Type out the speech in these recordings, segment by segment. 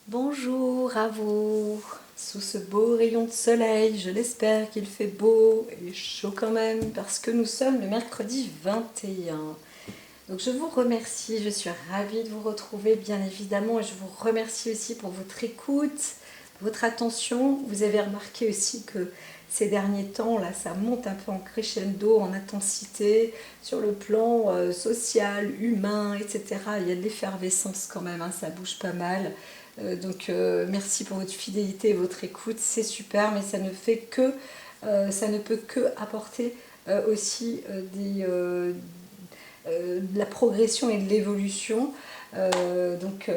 Bonjour à vous, sous ce beau rayon de soleil, je l'espère qu'il fait beau et chaud quand même parce que nous sommes le mercredi 21. Donc je vous remercie, je suis ravie de vous retrouver bien évidemment et je vous remercie aussi pour votre écoute, votre attention. Vous avez remarqué aussi que ces derniers temps, là, ça monte un peu en crescendo, en intensité, sur le plan social, humain, etc. Il y a de l'effervescence quand même, hein, ça bouge pas mal. Merci pour votre fidélité et votre écoute, c'est super, mais ça ne peut que apporter aussi de la progression et de l'évolution. Donc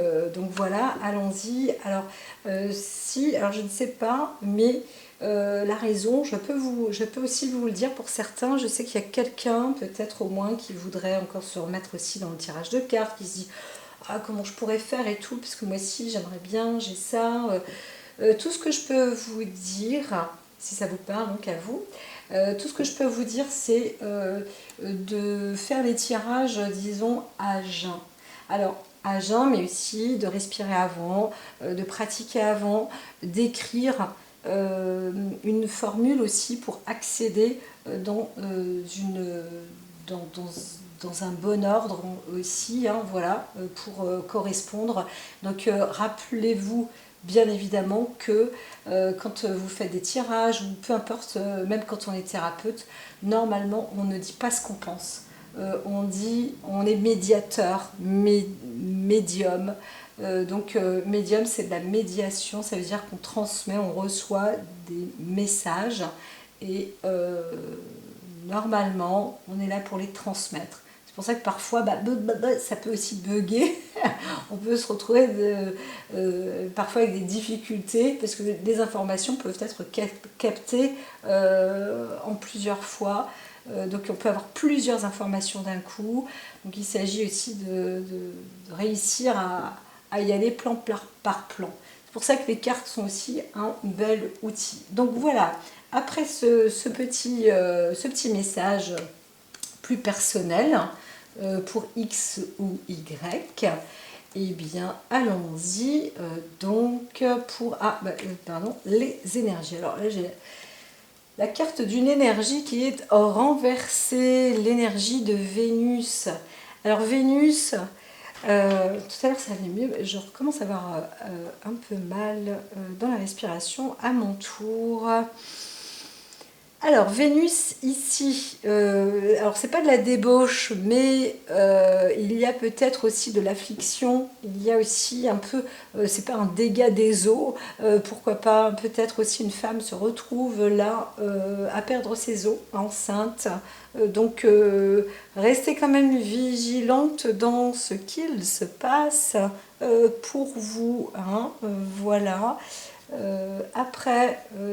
voilà, allons-y. Alors je ne sais pas, mais la raison, je peux aussi vous le dire pour certains. Je sais qu'il y a quelqu'un, peut-être au moins, qui voudrait encore se remettre aussi dans le tirage de cartes, qui se dit ah, comment je pourrais faire et tout, parce que moi aussi j'aimerais bien, j'ai ça. Tout ce que je peux vous dire, si ça vous parle, donc à vous, tout ce que je peux vous dire, c'est de faire les tirages, disons, à jeun. Alors, à jeun, mais aussi de respirer avant, de pratiquer avant, d'écrire une formule aussi pour accéder dans, dans, dans un bon ordre aussi, hein, voilà, pour correspondre. Rappelez-vous bien évidemment que quand vous faites des tirages, ou peu importe, même quand on est thérapeute, normalement on ne dit pas ce qu'on pense. On dit, on est médiateur, médium. Médium, c'est de la médiation, ça veut dire qu'on transmet, on reçoit des messages et normalement, on est là pour les transmettre. C'est pour ça que parfois, ça peut aussi bugger. On peut se retrouver parfois avec des difficultés parce que des informations peuvent être captées en plusieurs fois. Donc on peut avoir plusieurs informations d'un coup. Donc il s'agit aussi de réussir à y aller plan par plan. C'est pour ça que les cartes sont aussi un bel outil. Donc voilà, après ce petit message plus personnel pour X ou Y, eh bien allons-y donc pour les énergies. Alors là j'ai la carte d'une énergie qui est renversée, l'énergie de Vénus. Alors Vénus, tout à l'heure ça allait mieux, je recommence à avoir un peu mal dans la respiration à mon tour. Alors Vénus ici, alors c'est pas de la débauche, mais il y a peut-être aussi de l'affliction, il y a aussi un peu, c'est pas un dégât des eaux, pourquoi pas, peut-être aussi une femme se retrouve là à perdre ses os, enceinte, restez quand même vigilante dans ce qu'il se passe pour vous, hein, voilà.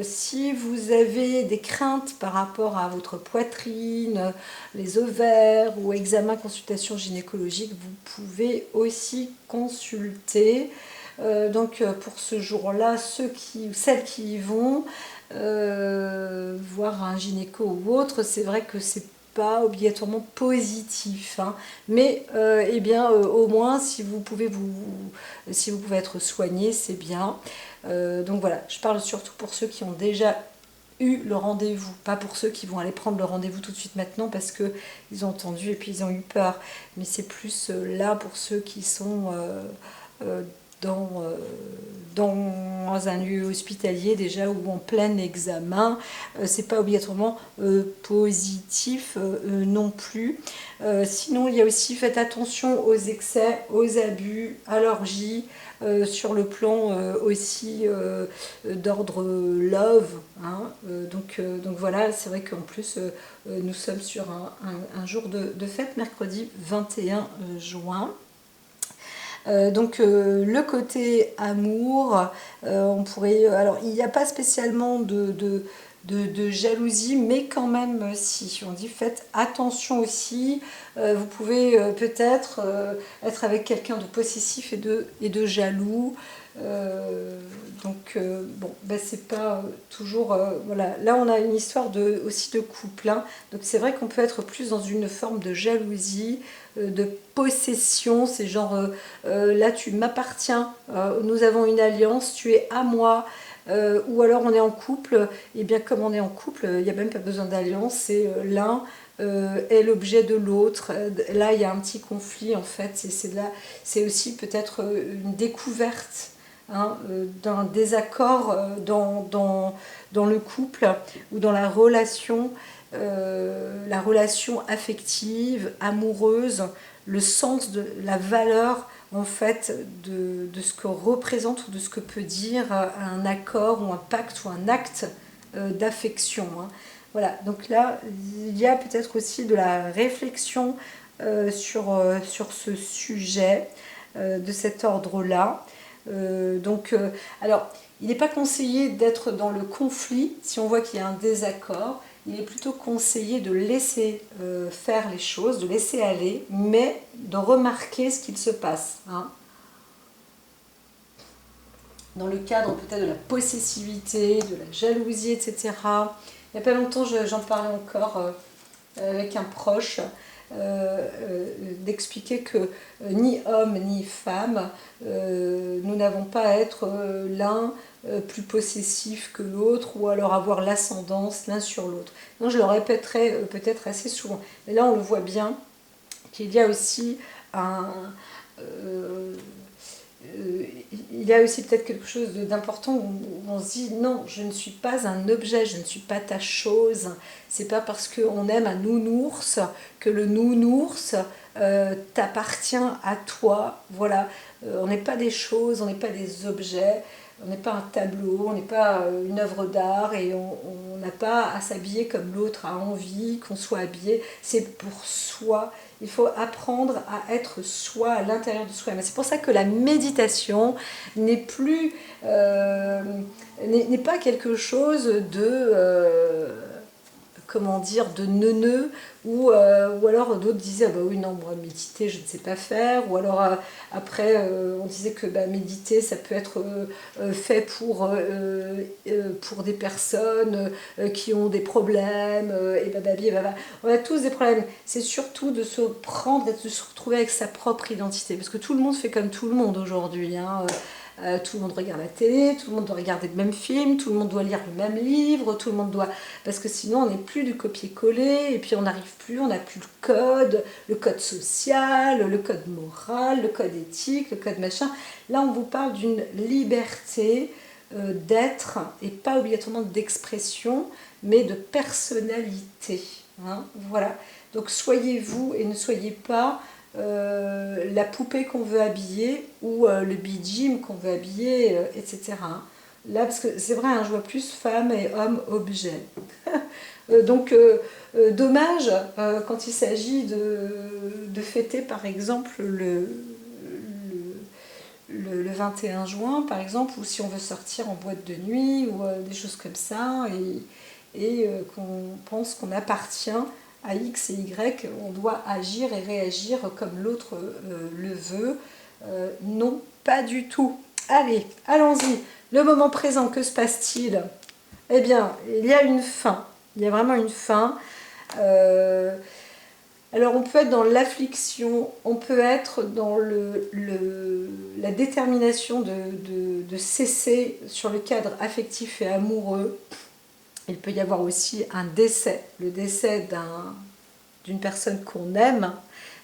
Si vous avez des craintes par rapport à votre poitrine, les ovaires ou examen, consultation gynécologique, vous pouvez aussi consulter. Pour ce jour-là, celles qui y vont, voir un gynéco ou autre, c'est vrai que c'est pas obligatoirement positif, hein. Mais au moins si vous pouvez être soigné, c'est bien. Donc voilà, je parle surtout pour ceux qui ont déjà eu le rendez-vous, pas pour ceux qui vont aller prendre le rendez-vous tout de suite maintenant parce que ils ont entendu et puis ils ont eu peur. Mais c'est plus là pour ceux qui sont euh, dans, euh, dans un lieu hospitalier déjà ou en plein examen. C'est pas obligatoirement positif non plus. Sinon, il y a aussi, faites attention aux excès, aux abus, à l'orgie, sur le plan aussi d'ordre love, hein. Voilà, c'est vrai qu'en plus nous sommes sur un jour de fête, mercredi 21 juin. Le côté amour, on pourrait. Alors, il n'y a pas spécialement de jalousie, mais quand même, si on dit faites attention aussi, vous pouvez peut-être être avec quelqu'un de possessif et de jaloux. Bon, ben c'est pas toujours voilà. Là on a une histoire aussi de couple, hein. Donc c'est vrai qu'on peut être plus dans une forme de jalousie, de possession. C'est genre là tu m'appartiens, nous avons une alliance, tu es à moi. Ou alors on est en couple, et bien comme on est en couple, il n'y a même pas besoin d'alliance, c'est l'un est l'objet de l'autre. Là il y a un petit conflit en fait, c'est aussi peut-être une découverte, hein, d'un désaccord dans le couple ou dans la relation affective, amoureuse, le sens de la valeur en fait de ce que représente ou de ce que peut dire un accord ou un pacte ou un acte d'affection, hein. Voilà, donc là il y a peut-être aussi de la réflexion sur ce sujet de cet ordre-là. Alors, il n'est pas conseillé d'être dans le conflit si on voit qu'il y a un désaccord. Il est plutôt conseillé de laisser faire les choses, de laisser aller, mais de remarquer ce qu'il se passe, hein. Dans le cadre peut-être de la possessivité, de la jalousie, etc. Il n'y a pas longtemps, j'en parlais encore avec un proche, d'expliquer que ni homme ni femme, nous n'avons pas à être l'un plus possessif que l'autre ou alors avoir l'ascendance l'un sur l'autre. Non, je le répéterai peut-être assez souvent. Mais là, on le voit bien qu'il y a aussi il y a aussi peut-être quelque chose d'important où on se dit non, je ne suis pas un objet, je ne suis pas ta chose. C'est pas parce qu'on aime un nounours que le nounours t'appartient à toi. Voilà, on n'est pas des choses, on n'est pas des objets, on n'est pas un tableau, on n'est pas une œuvre d'art et on n'a pas à s'habiller comme l'autre a envie qu'on soit habillé. C'est pour soi. Il faut apprendre à être soi à l'intérieur de soi. C'est pour ça que la méditation n'est pas quelque chose de comment dire, de neuneux, ou alors d'autres disaient ah bah oui non moi méditer je ne sais pas faire, ou alors après on disait que bah, méditer ça peut être fait pour des personnes qui ont des problèmes et bah, on a tous des problèmes. C'est surtout de se prendre, de se retrouver avec sa propre identité, parce que tout le monde fait comme tout le monde aujourd'hui, hein. Tout le monde regarde la télé, tout le monde doit regarder le même film, tout le monde doit lire le même livre, tout le monde doit... Parce que sinon on n'est plus du copier-coller, et puis on n'arrive plus, on n'a plus le code social, le code moral, le code éthique, le code machin. Là on vous parle d'une liberté d'être, et pas obligatoirement d'expression, mais de personnalité, hein, voilà. Donc soyez vous et ne soyez pas... la poupée qu'on veut habiller ou le bijim qu'on veut habiller, etc. Là, parce que c'est vrai, hein, je vois plus femmes et hommes objets. Dommage quand il s'agit de fêter par exemple le 21 juin, par exemple, ou si on veut sortir en boîte de nuit ou des choses comme ça, et qu'on pense qu'on appartient à X et Y, on doit agir et réagir comme l'autre le veut. Non, pas du tout. Allez, allons-y. Le moment présent, que se passe-t-il? Eh bien, il y a une fin. Il y a vraiment une fin. Alors, on peut être dans l'affliction, on peut être dans la détermination de cesser sur le cadre affectif et amoureux. Il peut y avoir aussi un décès, le décès d'une personne qu'on aime,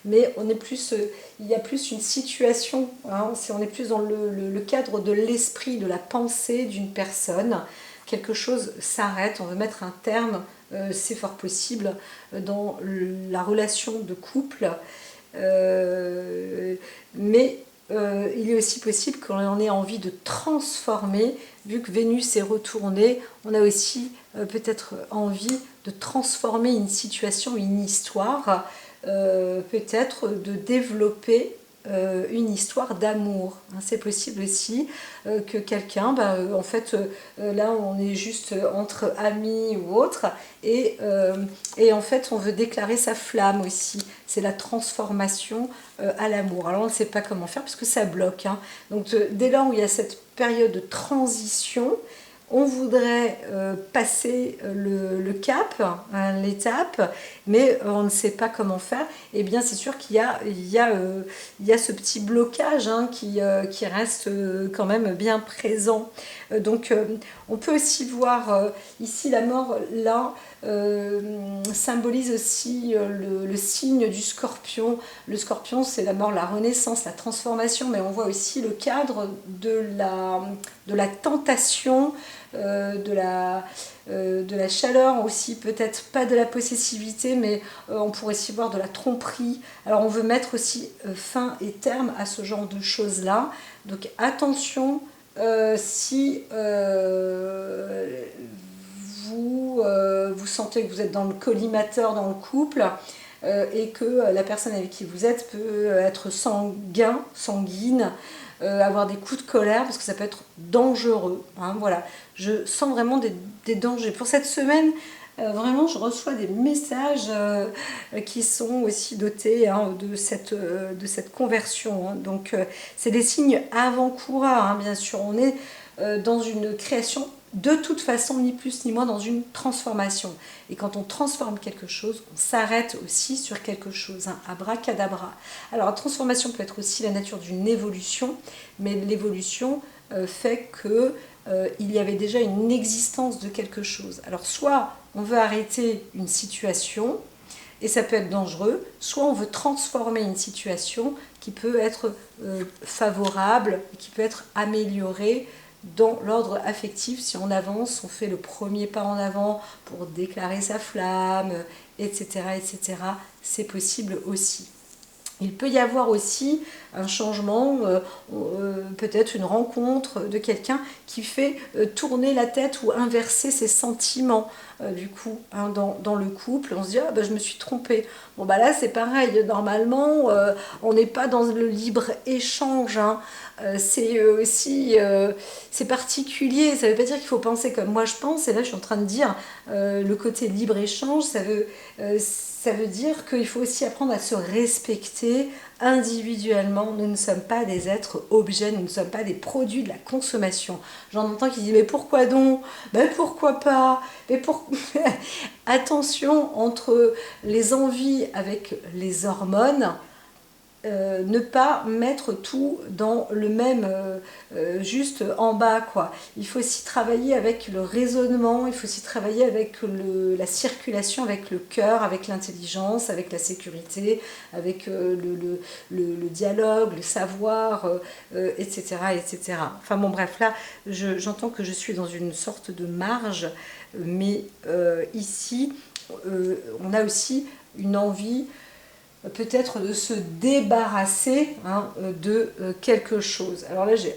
mais il y a plus une situation, hein, on est plus dans le cadre de l'esprit, de la pensée d'une personne. Quelque chose s'arrête, on veut mettre un terme, c'est fort possible, dans la relation de couple, mais il est aussi possible qu'on ait envie de transformer, vu que Vénus est retournée, on a aussi peut-être envie de transformer une situation, une histoire, peut-être de développer une histoire d'amour. Hein. C'est possible aussi que quelqu'un, en fait, là on est juste entre amis ou autre, et en fait on veut déclarer sa flamme aussi. C'est la transformation à l'amour. Alors on ne sait pas comment faire parce que ça bloque. Hein. Donc dès lors où il y a cette période de transition, on voudrait passer le cap, hein, l'étape, mais on ne sait pas comment faire. Et bien c'est sûr qu'il y a ce petit blocage, hein, qui reste quand même bien présent. Donc on peut aussi voir ici la mort, là, symbolise aussi le signe du scorpion. Le scorpion, c'est la mort, la renaissance, la transformation, mais on voit aussi le cadre de la tentation, de la chaleur aussi, peut-être pas de la possessivité, mais on pourrait aussi voir de la tromperie. Alors on veut mettre aussi fin et terme à ce genre de choses-là. Donc attention, si vous sentez que vous êtes dans le collimateur dans le couple, et que la personne avec qui vous êtes peut être sanguine, avoir des coups de colère, parce que ça peut être dangereux. Hein, voilà. Je sens vraiment des dangers. Pour cette semaine, vraiment, je reçois des messages qui sont aussi dotés, hein, de cette conversion. Hein. Donc, c'est des signes avant-coureurs, hein, bien sûr. On est dans une création, de toute façon, ni plus ni moins, dans une transformation. Et quand on transforme quelque chose, on s'arrête aussi sur quelque chose, hein, abracadabra. Alors la transformation peut être aussi la nature d'une évolution, mais l'évolution fait que il y avait déjà une existence de quelque chose. Alors soit on veut arrêter une situation, et ça peut être dangereux, soit on veut transformer une situation qui peut être favorable, et qui peut être améliorée, dans l'ordre affectif. Si on avance, on fait le premier pas en avant pour déclarer sa flamme, etc., etc. C'est possible aussi. Il peut y avoir aussi un changement, peut-être une rencontre de quelqu'un qui fait tourner la tête ou inverser ses sentiments. Du coup, hein, dans le couple, on se dit ah, je me suis trompée. Bon là c'est pareil, normalement on n'est pas dans le libre échange. Hein. C'est aussi c'est particulier, ça ne veut pas dire qu'il faut penser comme moi je pense, et là je suis en train de dire le côté libre échange, ça veut dire qu'il faut aussi apprendre à se respecter individuellement. Nous ne sommes pas des êtres objets, nous ne sommes pas des produits de la consommation. J'en entends qui disent mais pourquoi donc, pourquoi pas, Attention, entre les envies avec les hormones, ne pas mettre tout dans le même, juste en bas, quoi. Il faut aussi travailler avec le raisonnement, il faut aussi travailler avec la circulation, avec le cœur, avec l'intelligence, avec la sécurité, avec le dialogue, le savoir, etc., etc. Enfin bon, bref, là, j'entends que je suis dans une sorte de marge, mais ici, on a aussi une envie peut-être de se débarrasser, hein, de quelque chose. Alors là, j'ai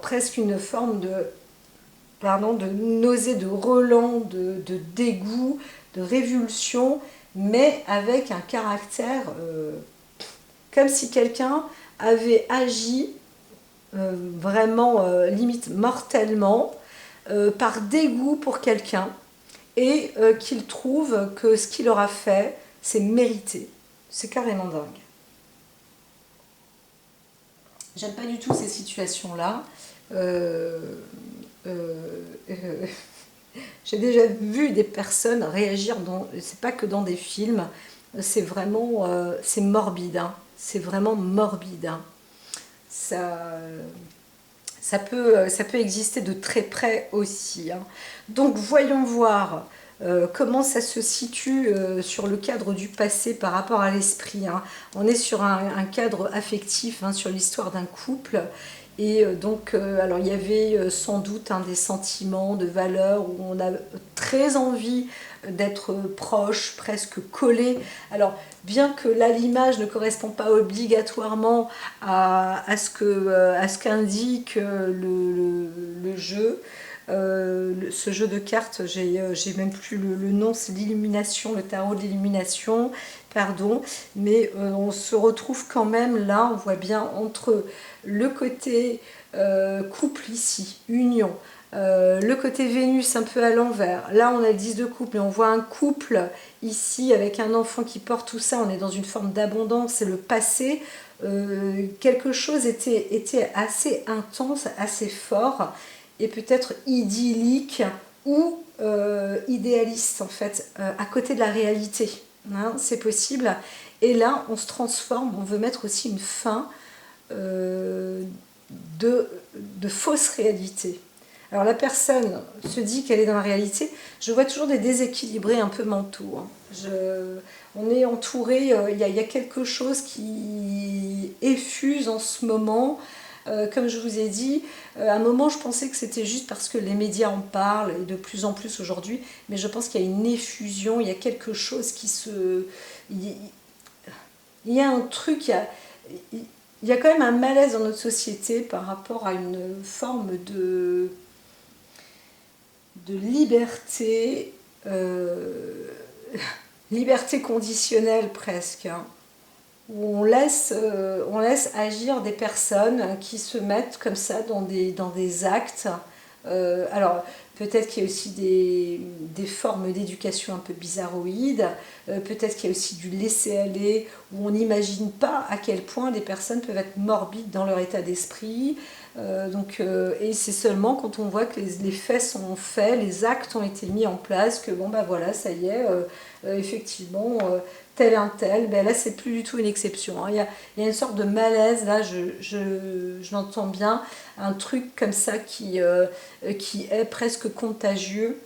presque une forme de nausée, de relent, de dégoût, de révulsion, mais avec un caractère comme si quelqu'un avait agi vraiment limite mortellement par dégoût pour quelqu'un, et qu'il trouve que ce qu'il aura fait, c'est mérité. C'est carrément dingue. J'aime pas du tout ces situations-là. J'ai déjà vu des personnes réagir c'est pas que dans des films, c'est vraiment, c'est morbide. Hein. C'est vraiment morbide. Hein. Ça peut exister de très près aussi. Hein. Donc voyons voir comment ça se situe sur le cadre du passé par rapport à l'esprit. Hein. On est sur un cadre affectif, hein, sur l'histoire d'un couple. Et donc, alors il y avait sans doute des sentiments, de valeurs où on a très envie d'être proche, presque collé. Alors, bien que là l'image ne correspond pas obligatoirement à ce qu'indique le jeu, ce jeu de cartes, j'ai même plus le nom, c'est l'illumination, le tarot de l'illumination, pardon, mais on se retrouve quand même là, on voit bien entre le côté couple ici, union, le côté Vénus un peu à l'envers, là on a le 10 de couple et on voit un couple ici avec un enfant qui porte tout ça, on est dans une forme d'abondance, c'est le passé, quelque chose était assez intense, assez fort et peut-être idyllique ou idéaliste en fait, à côté de la réalité. Hein, c'est possible. Et là, on se transforme, on veut mettre aussi une fin de fausse réalité. Alors la personne se dit qu'elle est dans la réalité. Je vois toujours des déséquilibrés un peu mentaux. Hein. On est entouré, il y a quelque chose qui effuse en ce moment. Comme je vous ai dit, à un moment je pensais que c'était juste parce que les médias en parlent, et de plus en plus aujourd'hui, mais je pense qu'il y a une effusion, il y a quelque chose qui se... Il y a un truc, il y a quand même un malaise dans notre société par rapport à une forme de liberté, liberté conditionnelle presque, hein, où on laisse agir des personnes qui se mettent comme ça dans des actes. Alors, peut-être qu'il y a aussi des formes d'éducation un peu bizarroïdes, peut-être qu'il y a aussi du laisser-aller, où on n'imagine pas à quel point des personnes peuvent être morbides dans leur état d'esprit. Et c'est seulement quand on voit que les faits sont faits, les actes ont été mis en place, que bon, bah voilà, ça y est, effectivement, tel un tel, ben là c'est plus du tout une exception. Hein. Il y a une sorte de malaise, là je l'entends bien, un truc comme ça qui est presque contagieux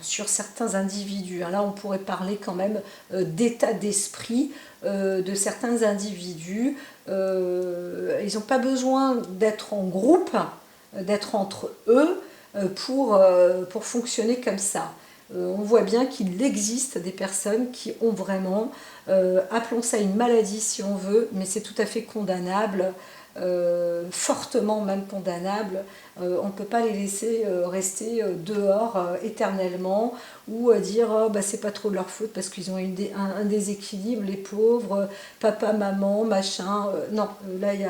sur certains individus. Là on pourrait parler quand même d'état d'esprit de certains individus. Ils n'ont pas besoin d'être en groupe, d'être entre eux pour fonctionner comme ça. On voit bien qu'il existe des personnes qui ont vraiment, appelons ça une maladie si on veut, mais c'est tout à fait condamnable, fortement même condamnable. On ne peut pas les laisser rester dehors éternellement ou dire oh, bah, c'est pas trop de leur faute parce qu'ils ont eu un déséquilibre, les pauvres, papa, maman, machin. Non, là il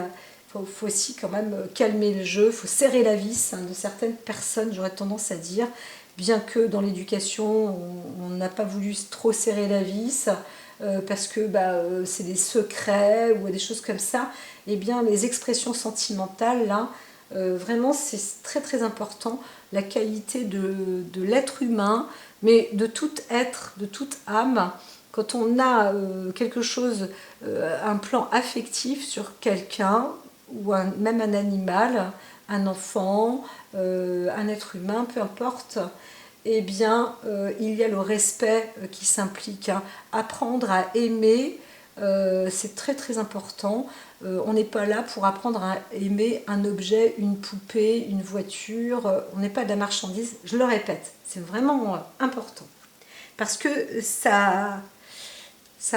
faut aussi quand même calmer le jeu, il faut serrer la vis de certaines personnes, j'aurais tendance à dire. Bien que dans l'éducation, on n'a pas voulu trop serrer la vis, parce que c'est des secrets ou des choses comme ça, eh bien les expressions sentimentales, là, vraiment c'est très très important, la qualité de l'être humain, mais de tout être, de toute âme, quand on a quelque chose, un plan affectif sur quelqu'un, ou même un animal, un enfant, un être humain, peu importe, eh bien, il y a le respect qui s'implique. Hein. Apprendre à aimer, c'est très très important. On n'est pas là pour apprendre à aimer un objet, une poupée, une voiture. On n'est pas de la marchandise, je le répète, c'est vraiment important. Parce que ça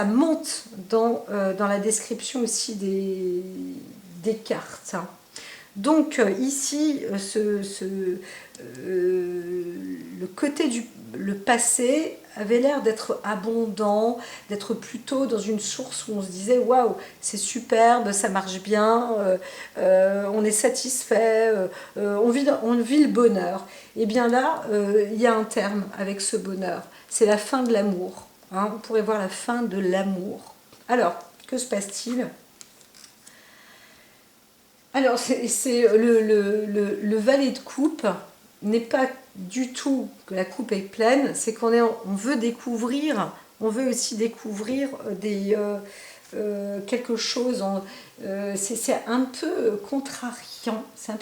monte dans la description aussi des cartes. Hein. Donc ici, le côté le passé avait l'air d'être abondant, d'être plutôt dans une source où on se disait waouh, c'est superbe, ça marche bien, on est satisfait, on vit le bonheur. Et bien là, il y a un terme avec ce bonheur, c'est la fin de l'amour. Hein, on pourrait voir la fin de l'amour. Alors, que se passe-t-il ? Alors, c'est le valet de coupe n'est pas du tout que la coupe est pleine, c'est on veut découvrir, on veut aussi découvrir quelque chose. C'est un peu contrariant, ça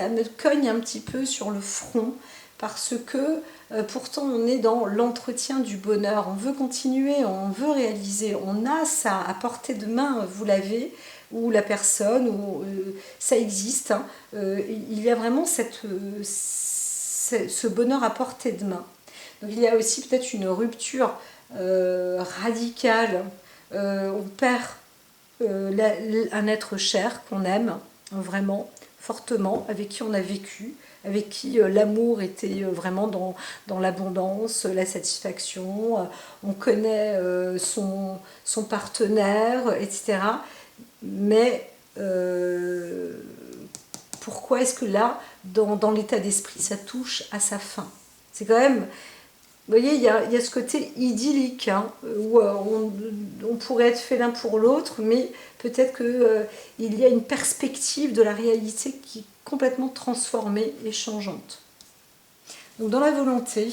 me cogne un petit peu sur le front parce que pourtant on est dans l'entretien du bonheur, on veut continuer, on veut réaliser, on a ça à portée de main, vous l'avez, ou la personne, ou ça existe. Hein. Il y a vraiment ce bonheur à portée de main. Donc il y a aussi peut-être une rupture radicale. On perd un être cher qu'on aime, vraiment fortement, avec qui on a vécu, avec qui l'amour était vraiment dans l'abondance, la satisfaction, on connaît son partenaire, etc. Mais pourquoi est-ce que là, dans l'état d'esprit, ça touche à sa fin? C'est quand même, vous voyez, il y a ce côté idyllique, hein, où on pourrait être fait l'un pour l'autre, mais peut-être qu'il y a une perspective de la réalité qui est complètement transformée et changeante. Donc dans la volonté,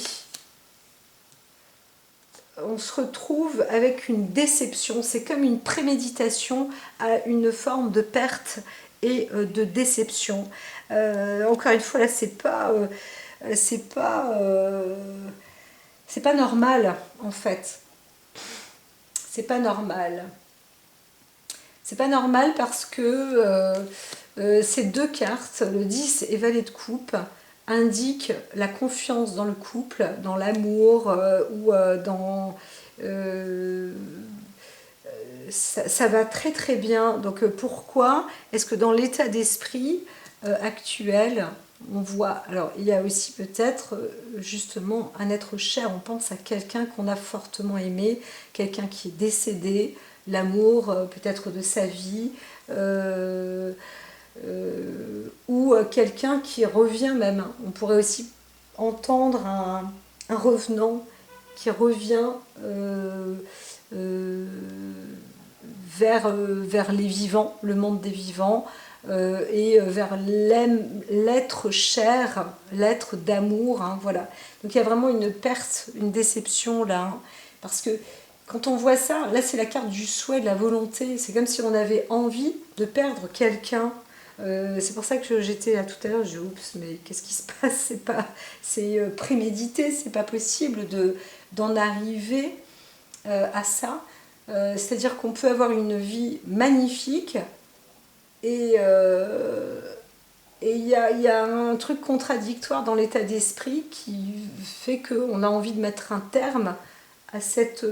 on se retrouve avec une déception, c'est comme une préméditation à une forme de perte et de déception. Encore une fois, là, c'est pas normal, en fait. C'est pas normal. C'est pas normal parce que ces deux cartes, le 10 et Valet de coupe, indiquent la confiance dans le couple, dans l'amour ou dans... ça va très très bien. Donc pourquoi est-ce que dans l'état d'esprit actuel, on voit... Alors il y a aussi peut-être justement un être cher, on pense à quelqu'un qu'on a fortement aimé, quelqu'un qui est décédé, l'amour peut-être de sa vie, ou quelqu'un qui revient même. On pourrait aussi entendre un revenant qui revient vers les vivants, le monde des vivants, et vers l'être cher, l'être d'amour, hein, voilà. Donc il y a vraiment une perte, une déception là, hein, parce que quand on voit ça, là c'est la carte du souhait, de la volonté, c'est comme si on avait envie de perdre quelqu'un. C'est pour ça que j'étais là tout à l'heure, j'ai dit oups, mais qu'est-ce qui se passe? C'est prémédité, c'est pas possible d'en arriver à ça. C'est-à-dire qu'on peut avoir une vie magnifique et il y a un truc contradictoire dans l'état d'esprit qui fait qu'on a envie de mettre un terme à cette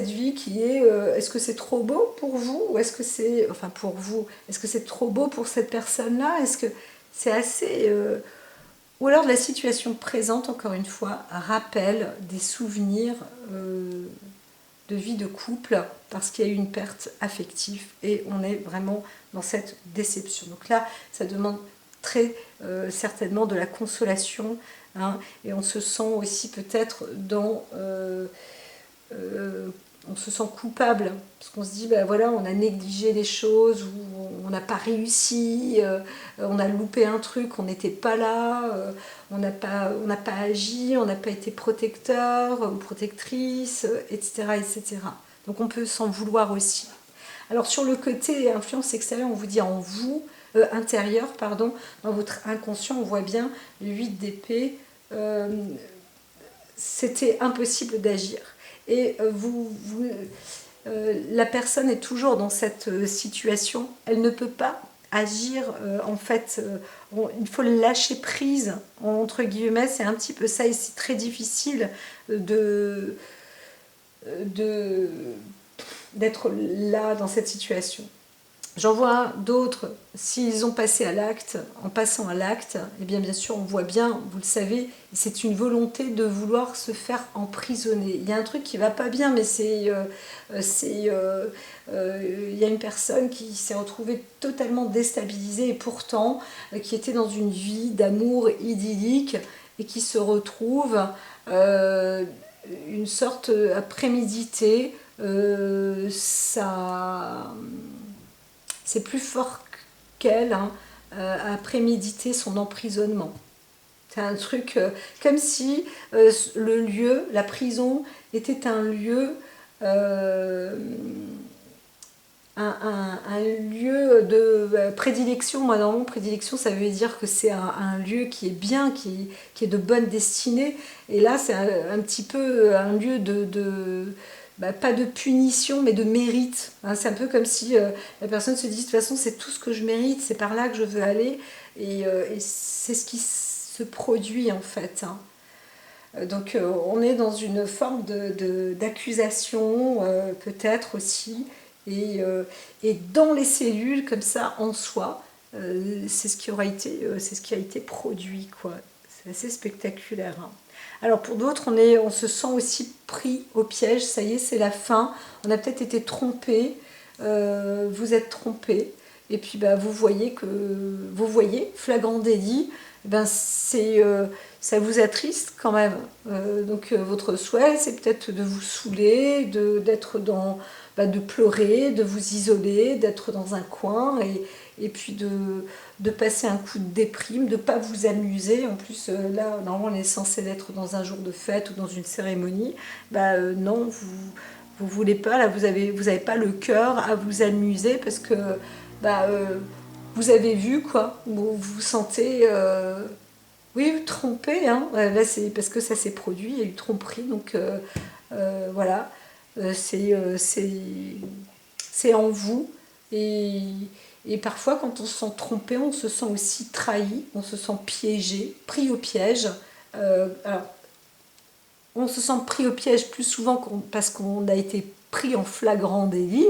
vie qui est est-ce que c'est trop beau pour vous, ou est-ce que c'est, enfin pour vous, est-ce que c'est trop beau pour cette personne-là, est-ce que c'est assez ou alors la situation présente, encore une fois, rappelle des souvenirs de vie de couple parce qu'il y a eu une perte affective et on est vraiment dans cette déception. Donc là, ça demande très certainement de la consolation, hein, et on se sent aussi peut-être on se sent coupable parce qu'on se dit ben voilà, on a négligé les choses, ou on n'a pas réussi, on a loupé un truc, on n'était pas là, on n'a pas agi, on n'a pas été protecteur ou protectrice, etc., etc. Donc on peut s'en vouloir aussi. Alors sur le côté influence extérieure, on vous dit en vous, intérieur, pardon, dans votre inconscient, on voit bien le 8 d'épée, c'était impossible d'agir. Et la personne est toujours dans cette situation, elle ne peut pas agir, en fait, il faut lâcher prise, entre guillemets, c'est un petit peu ça, et c'est très difficile d'être là dans cette situation. J'en vois d'autres, s'ils ont passé à l'acte, en passant à l'acte, eh bien sûr on voit bien, vous le savez, c'est une volonté de vouloir se faire emprisonner. Il y a un truc qui va pas bien, mais il y a une personne qui s'est retrouvée totalement déstabilisée et pourtant qui était dans une vie d'amour idyllique et qui se retrouve une sorte à préméditer c'est plus fort qu'elle, hein, à préméditer son emprisonnement. C'est un truc comme si le lieu, la prison, était un lieu, un lieu de prédilection. Moi, normalement, prédilection, ça veut dire que c'est un lieu qui est bien, qui est de bonne destinée. Et là, c'est un petit peu un lieu pas de punition, mais de mérite. Hein, c'est un peu comme si la personne se dit, de toute façon, c'est tout ce que je mérite, c'est par là que je veux aller. Et c'est ce qui se produit, en fait. Hein. Donc, on est dans une forme d'accusation, peut-être aussi, Et dans les cellules, comme ça, en soi, c'est ce qui a été produit, quoi. C'est assez spectaculaire, hein. Alors pour d'autres, on se sent aussi pris au piège. Ça y est, c'est la fin. On a peut-être été trompé. Vous êtes trompé. Et puis bah, vous voyez, flagrant délit, ben, ça vous attriste quand même. Donc votre souhait, c'est peut-être de vous saouler, d'être de pleurer, de vous isoler, d'être dans un coin et puis de passer un coup de déprime, de ne pas vous amuser. En plus, là, normalement, on est censé être dans un jour de fête ou dans une cérémonie. Bah, non, vous voulez pas, là, vous avez pas le cœur à vous amuser parce que bah, vous avez vu, quoi. Vous vous sentez, oui, trompé, hein. Là, c'est parce que ça s'est produit, il y a eu tromperie, donc voilà. C'est en vous. Et, et parfois, quand on se sent trompé, on se sent aussi trahi, on se sent piégé, pris au piège. Alors, on se sent pris au piège plus souvent parce qu'on a été pris en flagrant délit,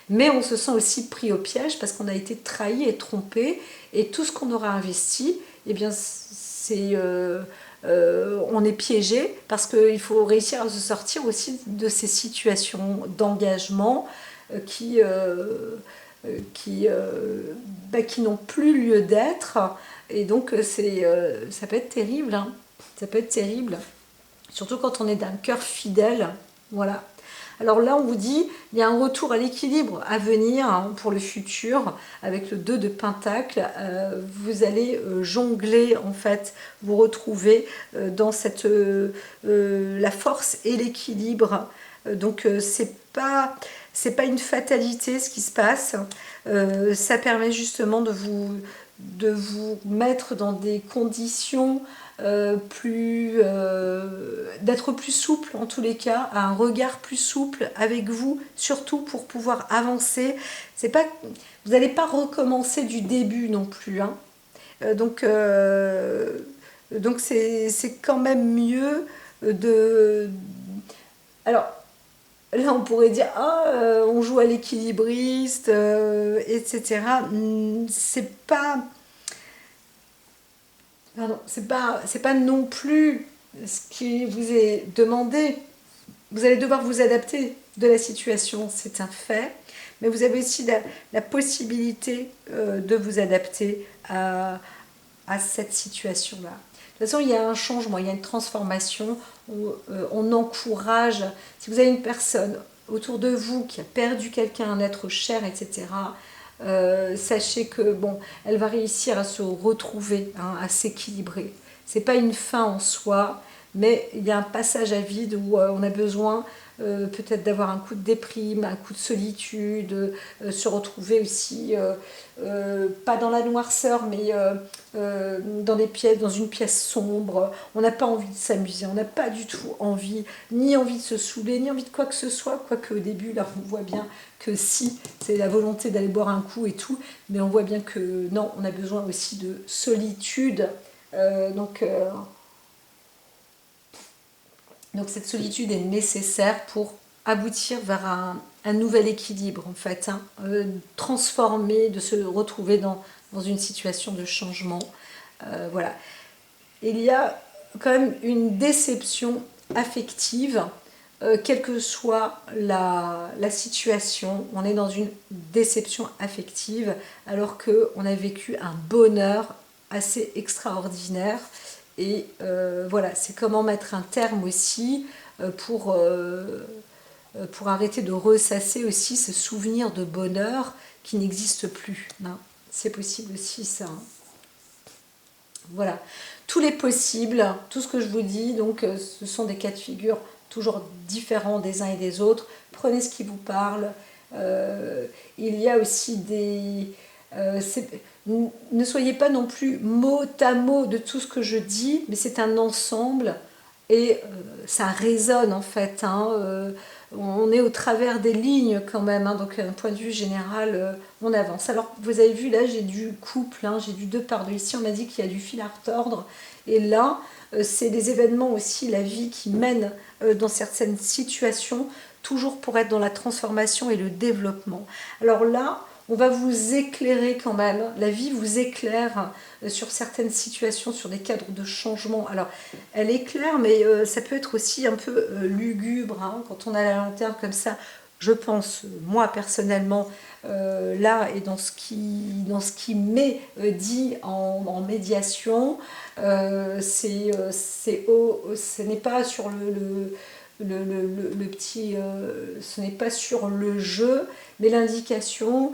mais on se sent aussi pris au piège parce qu'on a été trahi et trompé, et tout ce qu'on aura investi, eh bien, on est piégé parce qu'il faut réussir à se sortir aussi de ces situations d'engagement qui n'ont plus lieu d'être. Et donc, ça peut être terrible, hein. Ça peut être terrible. Surtout quand on est d'un cœur fidèle. Voilà. Alors là, on vous dit, il y a un retour à l'équilibre à venir, hein, pour le futur, avec le 2 de Pentacle. Vous allez jongler, en fait, vous retrouver dans la force et l'équilibre. Donc, c'est pas une fatalité ce qui se passe. Ça permet justement de vous mettre dans des conditions d'être plus souple, en tous les cas, à un regard plus souple avec vous, surtout pour pouvoir avancer. C'est pas, vous n'allez pas recommencer du début non plus, hein. Donc c'est quand même mieux de... Alors, là, on pourrait dire, ah, on joue à l'équilibriste, etc. C'est pas non plus ce qui vous est demandé. Vous allez devoir vous adapter de la situation, c'est un fait. Mais vous avez aussi la possibilité de vous adapter à cette situation-là. De toute façon, il y a un changement, il y a une transformation. On encourage. Si vous avez une personne autour de vous qui a perdu quelqu'un, un être cher, etc., sachez que bon, elle va réussir à se retrouver, hein, à s'équilibrer. C'est pas une fin en soi, mais il y a un passage à vide où on a besoin peut-être d'avoir un coup de déprime, un coup de solitude, se retrouver aussi, pas dans la noirceur, mais dans une pièce sombre. On n'a pas envie de s'amuser, on n'a pas du tout ni envie de se saouler, ni envie de quoi que ce soit, quoique au début, là, on voit bien que si, c'est la volonté d'aller boire un coup et tout, mais on voit bien que non, on a besoin aussi de solitude. Donc cette solitude est nécessaire pour aboutir vers un nouvel équilibre, en fait, hein, transformer, de se retrouver dans une situation de changement. Voilà. Il y a quand même une déception affective, quelle que soit la situation. On est dans une déception affective alors qu'on a vécu un bonheur assez extraordinaire. Et voilà, c'est comment mettre un terme aussi pour arrêter de ressasser aussi ce souvenir de bonheur qui n'existe plus, hein. C'est possible aussi, ça, hein. Voilà, tous les possibles, tout ce que je vous dis, donc ce sont des cas de figure toujours différents des uns et des autres. Prenez ce qui vous parle. Il y a aussi ne soyez pas non plus mot à mot de tout ce que je dis, mais c'est un ensemble et ça résonne, en fait, hein. On est au travers des lignes quand même, hein, donc d'un point de vue général, on avance. Alors vous avez vu, là j'ai du couple, hein, j'ai du deux par deux. Ici on m'a dit qu'il y a du fil à retordre, et là c'est les événements aussi, la vie qui mène dans certaines situations. toujours pour être dans la transformation et le développement. Alors là, on va vous éclairer quand même, la vie vous éclaire sur certaines situations, sur des cadres de changement. Alors, elle éclaire, mais ça peut être aussi un peu lugubre, hein, quand on a la lanterne comme ça. Je pense, moi personnellement, là et dans ce qui m'est dit en médiation, ce n'est pas sur le petit, ce n'est pas sur le jeu, mais l'indication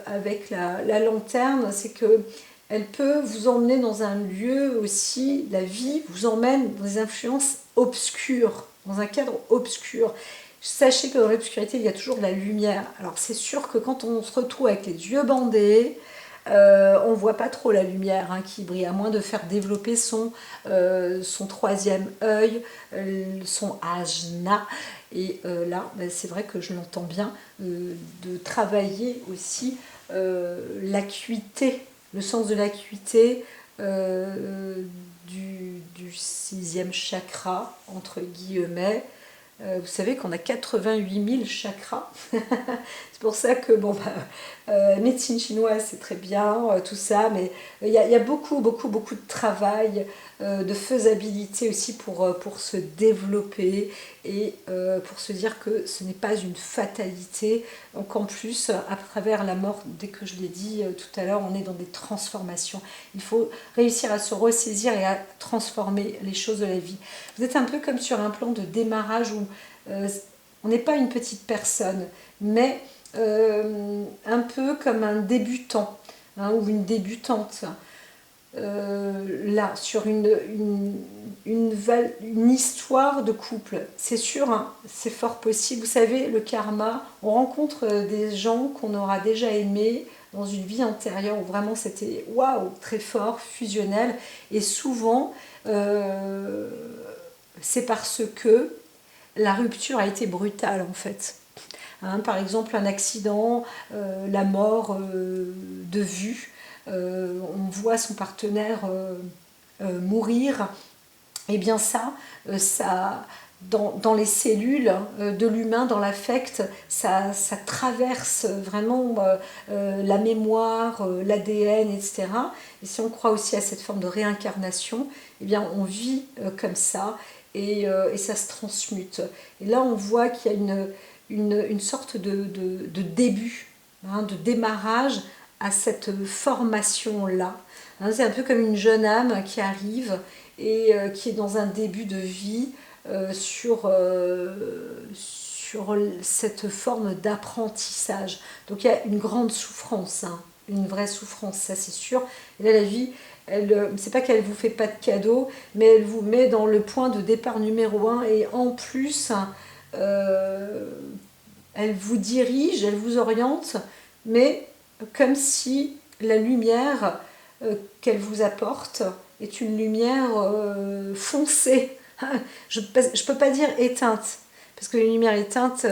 avec la lanterne, c'est que elle peut vous emmener dans un lieu aussi, la vie vous emmène dans des influences obscures, dans un cadre obscur. Sachez que dans l'obscurité, il y a toujours de la lumière. Alors c'est sûr que quand on se retrouve avec les yeux bandés, on ne voit pas trop la lumière qui brille, à moins de faire développer son troisième œil, son ajna. Et là, c'est vrai que je l'entends bien, de travailler aussi l'acuité, le sens de l'acuité du sixième chakra, entre guillemets. Vous savez qu'on a 88 000 chakras. C'est pour ça que, bon, médecine chinoise, c'est très bien, tout ça, mais il y a beaucoup de travail, de faisabilité aussi pour se développer et pour se dire que ce n'est pas une fatalité. Donc en plus, à travers la mort, dès que je l'ai dit tout à l'heure, on est dans des transformations. Il faut réussir à se ressaisir et à transformer les choses de la vie. Vous êtes un peu comme sur un plan de démarrage où on n'est pas une petite personne, mais un peu comme un débutant ou une débutante. Là, sur une histoire de couple. C'est sûr, c'est fort possible. Vous savez, le karma, on rencontre des gens qu'on aura déjà aimés dans une vie antérieure où vraiment c'était waouh, très fort, fusionnel. Et souvent, c'est parce que la rupture a été brutale en fait. Par exemple, un accident, la mort de vue, on voit son partenaire mourir, et bien ça dans les cellules de l'humain, dans l'affect, ça traverse vraiment la mémoire, l'ADN, etc. Et si on croit aussi à cette forme de réincarnation, eh bien on vit comme ça et ça se transmute. Et là on voit qu'il y a une sorte de début, de démarrage à cette formation-là. C'est un peu comme une jeune âme qui arrive et qui est dans un début de vie sur cette forme d'apprentissage. Donc il y a une grande souffrance, une vraie souffrance, ça c'est sûr. Et là la vie, c'est pas qu'elle vous fait pas de cadeau, mais elle vous met dans le point de départ numéro 1 et en plus elle vous dirige, elle vous oriente, mais comme si la lumière qu'elle vous apporte est une lumière foncée. Je ne peux pas dire éteinte, parce que la lumière éteinte,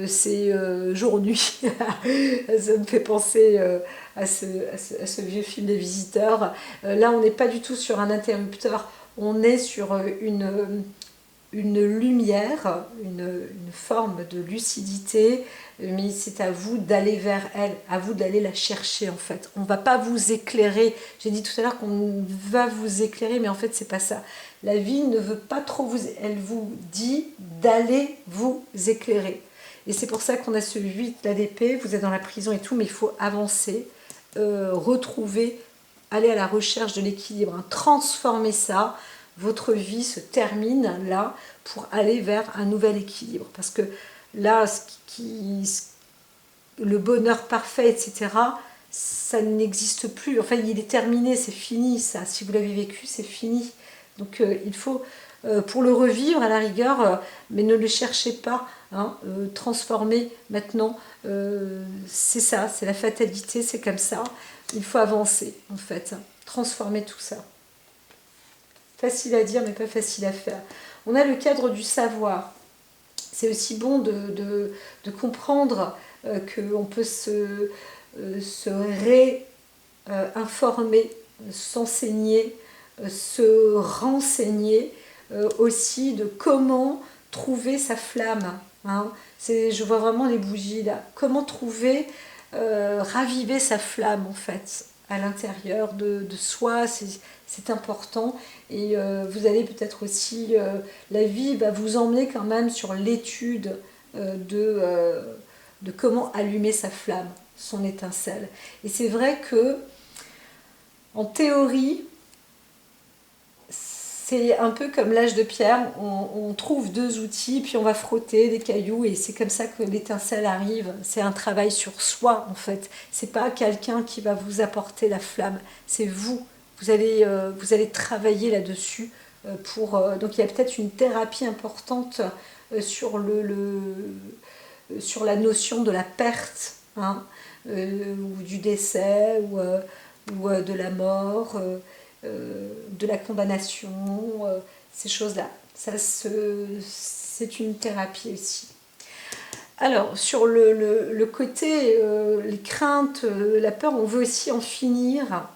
c'est jour-nuit. Ça me fait penser à ce vieux film des Visiteurs. Là, on n'est pas du tout sur un interrupteur, on est sur une lumière, une forme de lucidité, mais c'est à vous d'aller vers elle, à vous d'aller la chercher en fait. On ne va pas vous éclairer. J'ai dit tout à l'heure qu'on va vous éclairer, mais en fait c'est pas ça. La vie ne veut pas trop vous... Elle vous dit d'aller vous éclairer. Et c'est pour ça qu'on a ce 8, la d'épée, vous êtes dans la prison et tout, mais il faut avancer, retrouver, aller à la recherche de l'équilibre, transformer ça. Votre vie se termine là pour aller vers un nouvel équilibre. Parce que là, le bonheur parfait, etc., ça n'existe plus. Enfin, il est terminé, c'est fini ça. Si vous l'avez vécu, c'est fini. Donc il faut, pour le revivre à la rigueur, mais ne le cherchez pas, transformer maintenant. C'est ça, c'est la fatalité, c'est comme ça. Il faut avancer en fait, transformer tout ça. Facile à dire, mais pas facile à faire. On a le cadre du savoir. C'est aussi bon de comprendre qu'on peut se réinformer, s'enseigner, se renseigner aussi de comment trouver sa flamme. hein. Je vois vraiment les bougies là. Comment trouver, raviver sa flamme en fait à l'intérieur de soi, c'est important. Et vous allez peut-être aussi, la vie va vous emmener quand même sur l'étude de comment allumer sa flamme, son étincelle. Et c'est vrai que en théorie, c'est un peu comme l'âge de pierre, on trouve deux outils, puis on va frotter des cailloux, et c'est comme ça que l'étincelle arrive. C'est un travail sur soi, en fait. C'est pas quelqu'un qui va vous apporter la flamme, c'est vous. Vous allez travailler là-dessus. Donc il y a peut-être une thérapie importante sur, sur la notion de la perte, hein, ou du décès, ou de la mort. De la condamnation, ces choses-là. C'est une thérapie aussi. Alors, sur le côté, les craintes, la peur, on veut aussi en finir,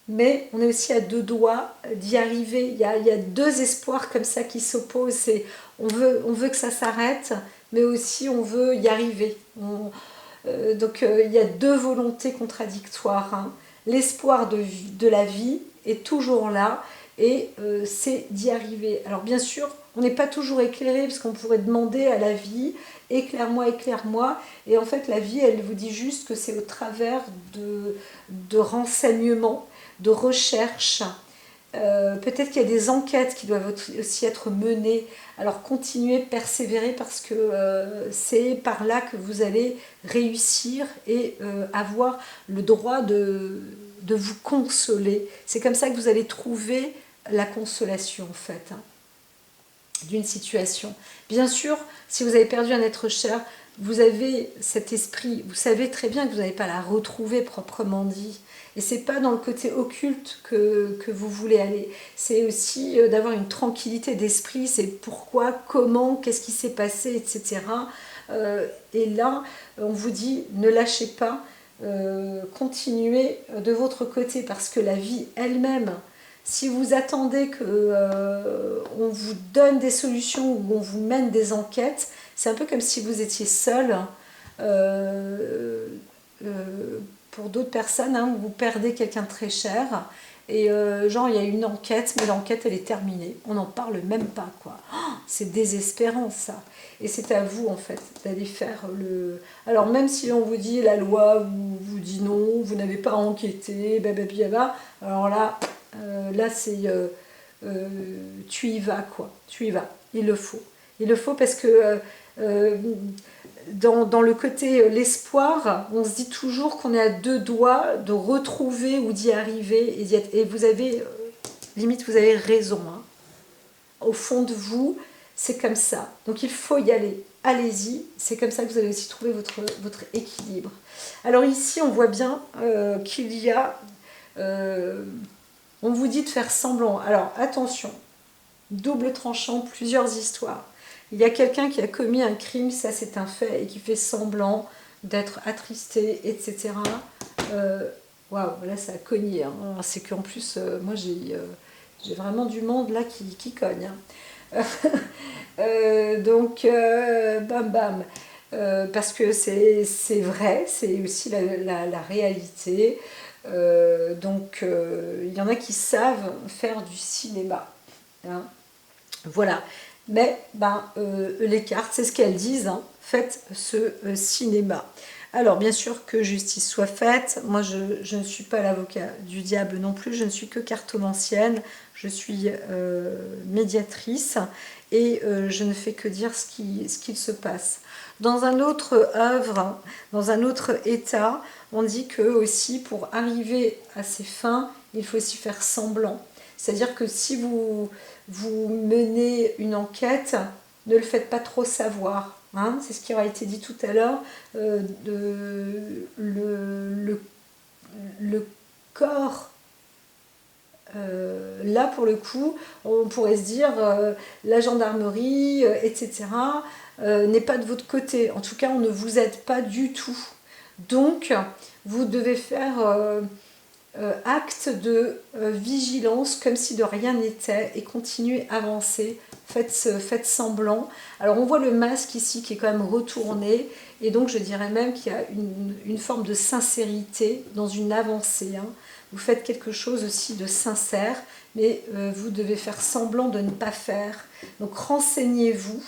mais on est aussi à deux doigts d'y arriver. Il y a deux espoirs comme ça qui s'opposent. On veut que ça s'arrête, mais aussi on veut y arriver. Donc il y a deux volontés contradictoires, hein. L'espoir de la vie est toujours là, et c'est d'y arriver. Alors bien sûr, on n'est pas toujours éclairé, parce qu'on pourrait demander à la vie éclaire-moi, éclaire-moi, et en fait la vie, elle vous dit juste que c'est au travers de renseignements, de recherches. Peut-être qu'il y a des enquêtes qui doivent aussi être menées. Alors continuez, persévérer, parce que c'est par là que vous allez réussir et avoir le droit de vous consoler. C'est comme ça que vous allez trouver la consolation en fait, hein, d'une situation. Bien sûr, si vous avez perdu un être cher, vous avez cet esprit, vous savez très bien que vous n'allez pas la retrouver proprement dit. Et c'est pas dans le côté occulte que vous voulez aller. C'est aussi d'avoir une tranquillité d'esprit, c'est pourquoi, comment, qu'est-ce qui s'est passé, etc. Et là, on vous dit, ne lâchez pas, continuez de votre côté, parce que la vie elle-même, si vous attendez qu'on vous donne des solutions ou on vous mène des enquêtes, c'est un peu comme si vous étiez seul. Pour d'autres personnes, hein, vous perdez quelqu'un de très cher, et genre il y a une enquête, mais l'enquête elle est terminée, on n'en parle même pas, quoi. Oh, c'est désespérant ça. Et c'est à vous en fait d'aller faire le... Alors même si on vous dit la loi vous dit non, vous n'avez pas enquêté, babababa, alors là c'est tu y vas, quoi, tu y vas, il le faut parce que dans le côté l'espoir, on se dit toujours qu'on est à deux doigts de retrouver ou d'y arriver, et vous avez, limite vous avez raison, hein. Au fond de vous, c'est comme ça. Donc il faut y aller. Allez-y, c'est comme ça que vous allez aussi trouver votre équilibre. Alors ici, on voit bien qu'il y a... on vous dit de faire semblant. Alors attention, double tranchant, plusieurs histoires. Il y a quelqu'un qui a commis un crime, ça c'est un fait, et qui fait semblant d'être attristé, etc. Waouh, là ça a cogné, hein. C'est qu'en plus, moi j'ai vraiment du monde là qui cogne, hein. Donc, bam bam. Parce que c'est vrai, c'est aussi la réalité. Donc, il y en a qui savent faire du cinéma, hein. Voilà. Mais les cartes, c'est ce qu'elles disent, hein. Faites ce cinéma. Alors, bien sûr, que justice soit faite. Moi, je ne suis pas l'avocat du diable non plus. Je ne suis que cartomancienne. Je suis médiatrice. Et je ne fais que dire ce qu'il se passe. Dans un autre œuvre, dans un autre état, on dit que aussi, pour arriver à ses fins, il faut aussi faire semblant. C'est-à-dire que si vous menez une enquête, ne le faites pas trop savoir, hein. C'est ce qui aura été dit tout à l'heure. Le corps, là pour le coup, on pourrait se dire la gendarmerie, etc., n'est pas de votre côté. En tout cas, on ne vous aide pas du tout. Donc, vous devez faire acte de vigilance comme si de rien n'était et continuez, avancez, faites semblant. Alors on voit le masque ici qui est quand même retourné et donc je dirais même qu'il y a une forme de sincérité dans une avancée. Hein. Vous faites quelque chose aussi de sincère, mais vous devez faire semblant de ne pas faire. Donc renseignez-vous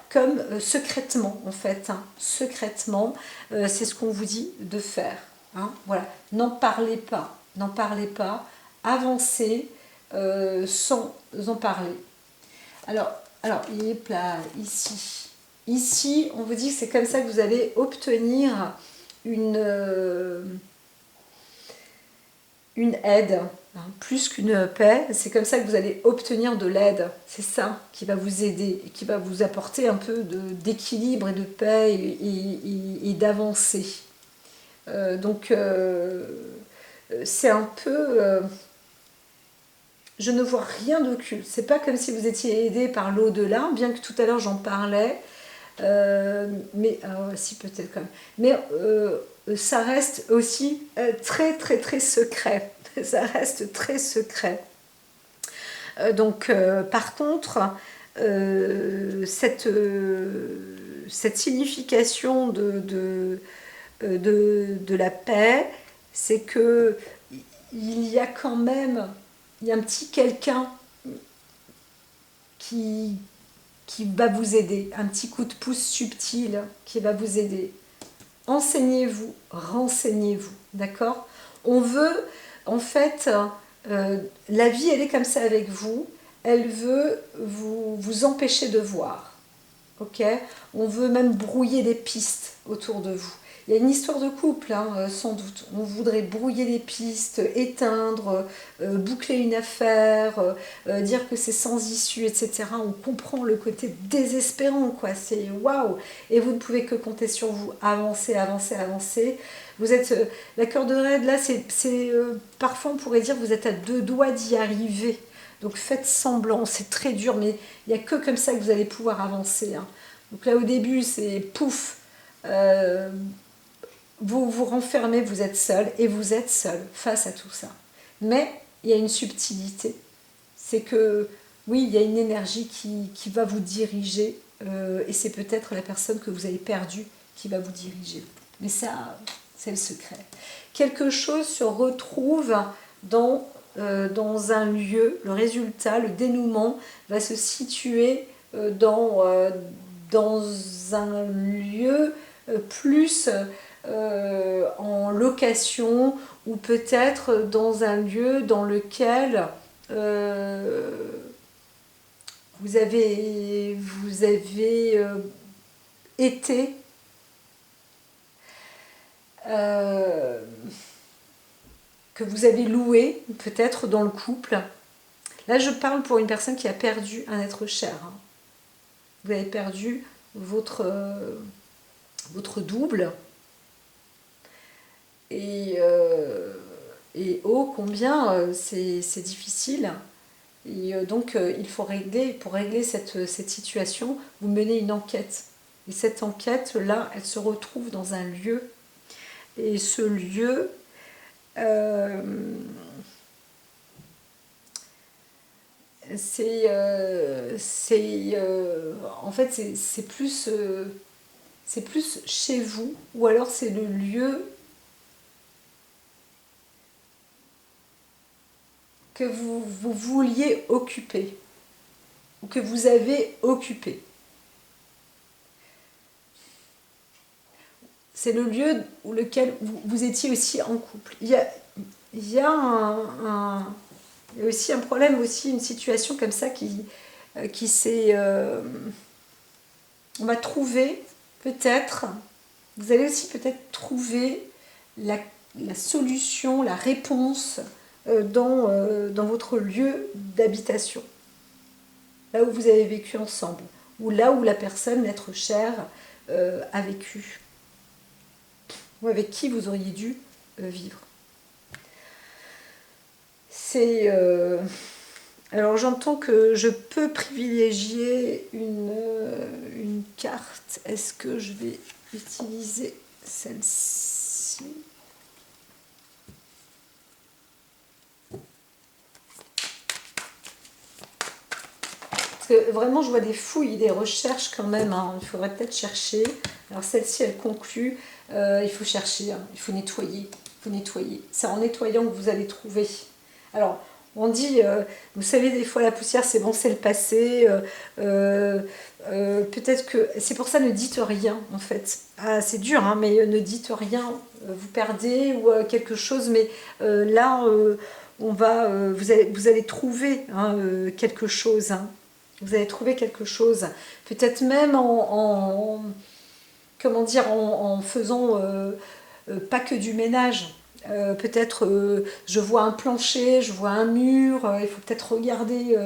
comme secrètement en fait, hein. Secrètement, c'est ce qu'on vous dit de faire. Hein. Voilà, n'en parlez pas. N'en parlez pas, avancez sans en parler. Alors, il est là, ici. Ici, on vous dit que c'est comme ça que vous allez obtenir une aide, hein, plus qu'une paix. C'est comme ça que vous allez obtenir de l'aide. C'est ça qui va vous aider et qui va vous apporter un peu d'équilibre et de paix et d'avancée. Donc, c'est un peu... je ne vois rien d'occulte. C'est pas comme si vous étiez aidé par l'au-delà, bien que tout à l'heure j'en parlais. Mais si peut-être quand même. Mais ça reste aussi très très très secret. Ça reste très secret. Donc par contre, cette signification de la paix, c'est que il y a quand même, il y a un petit quelqu'un qui va vous aider, un petit coup de pouce subtil qui va vous aider. Enseignez-vous, renseignez-vous, d'accord? On veut, en fait, la vie, elle est comme ça avec vous, elle veut vous empêcher de voir, ok? On veut même brouiller des pistes autour de vous. Il y a une histoire de couple, hein, sans doute. On voudrait brouiller les pistes, éteindre, boucler une affaire, dire que c'est sans issue, etc. On comprend le côté désespérant, quoi. C'est waouh! Et vous ne pouvez que compter sur vous. Avancez, avancez, avancez. Vous êtes. La corde raide, là, parfois on pourrait dire que vous êtes à 2 doigts d'y arriver. Donc faites semblant, c'est très dur, mais il n'y a que comme ça que vous allez pouvoir avancer. Hein. Donc là, au début, c'est pouf. Vous vous renfermez, vous êtes seul et vous êtes seul face à tout ça. Mais il y a une subtilité. C'est que, oui, il y a une énergie qui va vous diriger et c'est peut-être la personne que vous avez perdue qui va vous diriger. Mais ça, c'est le secret. Quelque chose se retrouve dans un lieu, le résultat, le dénouement va se situer dans un lieu plus en location ou peut-être dans un lieu dans lequel vous avez été que vous avez loué peut-être dans le couple. Là, je parle pour une personne qui a perdu un être cher. Hein. Vous avez perdu votre double. Et oh, combien c'est difficile. Et donc, il faut régler, pour régler cette situation, vous menez une enquête. Et cette enquête-là, elle se retrouve dans un lieu. Et ce lieu, en fait, c'est plus chez vous, ou alors c'est le lieu que vous vouliez occuper, ou que vous avez occupé. C'est le lieu où lequel vous étiez aussi en couple. Il y a aussi un problème, aussi une situation comme ça qui s'est... on va trouver peut-être, vous allez aussi peut-être trouver la solution, la réponse dans votre lieu d'habitation. Là où vous avez vécu ensemble. Ou là où la personne, l'être cher, a vécu. Ou avec qui vous auriez dû vivre. C'est... alors j'entends que je peux privilégier une carte. Est-ce que je vais utiliser celle-ci? que vraiment, je vois des fouilles, des recherches quand même. Hein. Il faudrait peut-être chercher. Alors celle-ci, elle conclut. Il faut chercher, hein. Il faut nettoyer. Il faut nettoyer. C'est en nettoyant que vous allez trouver. Alors, on dit, vous savez, des fois la poussière, c'est bon, c'est le passé. Peut-être que... C'est pour ça, ne dites rien, en fait. Ah, c'est dur, hein, mais ne dites rien. Vous perdez ou quelque chose. Mais là, vous allez trouver hein, quelque chose. Hein. Vous allez trouver quelque chose. Peut-être même comment dire, en faisant pas que du ménage. Peut-être je vois un plancher, je vois un mur, il faut peut-être regarder